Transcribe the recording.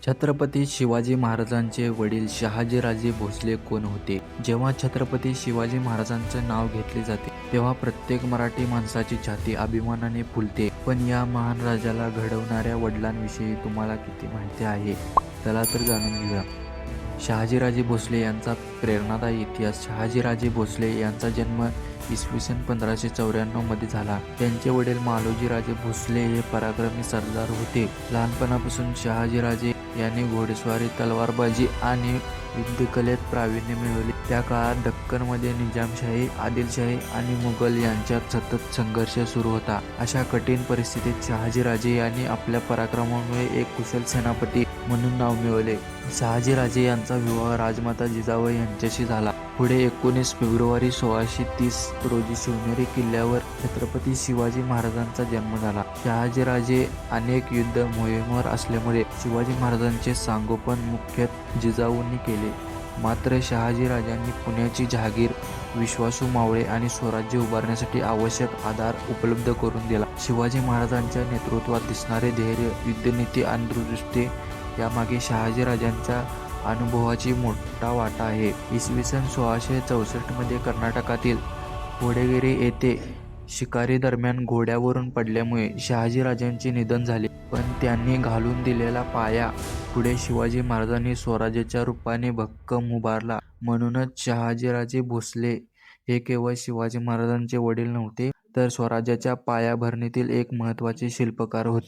छत्रपती शिवाजी महाराजांचे वडील शहाजीराजे भोसले कोण होते? जेव्हा छत्रपती शिवाजी महाराजांचे नाव घेतले जाते तेव्हा प्रत्येक मराठी माणसाची छाती अभिमानाने फुलते. पण या महान राजाला घडवणाऱ्या वडिलांविषयी तुम्हाला किती माहिती आहे? चला तर जाणून घेऊया. शहाजीराजे भोसले यांचा प्रेरणादायी इतिहास. शहाजीराजे भोसले यांचा जन्म इसवी सन 1594 मध्ये झाला. त्यांचे वडील मालोजीराजे भोसले हे पराक्रमी सरदार होते. लहानपणापासून शहाजीराजे यांनी घोडेस्वारी, तलवारबाजी आणि युद्धकलेत प्रावीण्य मिळवले. त्या काळात दख्खनमध्ये निजामशाही, आदिलशाही आणि मुघल यांच्यात सतत संघर्ष सुरू होता. अशा कठीण परिस्थितीत शहाजीराजे यांनी आपल्या पराक्रमामुळे एक कुशल सेनापती म्हणून नाव मिळवले. शहाजीराजे यांचा विवाह राजमाता जिजाबाई यांच्याशी झाला. पुढे 19 फेब्रुवारी 1630 रोजी शिवनेरी किल्ल्यावर छत्रपती शिवाजी महाराजांचा जन्म झाला. शहाजीराजे अनेक युद्ध मोहिमेवर असल्यामुळे शिवाजी महाराजांचे संगोपन मुख्यतः जिजाऊंनी केले. मात्र शहाजीराजांनी पुण्याची जहागीर, विश्वासू मावळे आणि स्वराज्य उभारण्यासाठी आवश्यक आधार उपलब्ध करून दिला. शिवाजी महाराजांच्या नेतृत्वात दिसणारे धैर्य, युद्धनीती आणि दूरदृष्टी यामागे शहाजीराजांच्या अनुभवाची मोठा वाटा आहे. इसवी सन 1664 मध्ये कर्नाटकातील कोडगेरी येथे शिकारी दरम्यान घोड्यावरून पडल्यामुळे शहाजीराजांचे निधन झाले. पण त्यांनी घालून दिलेला पाया पुढे शिवाजी महाराजांनी स्वराज्याच्या रूपाने भक्कम उभारला. म्हणूनच शहाजीराजे भोसले हे केवळ शिवाजी महाराजांचे वडील नव्हते, तर स्वराज्याच्या पायाभरणीतील एक महत्त्वाचे शिल्पकार होते.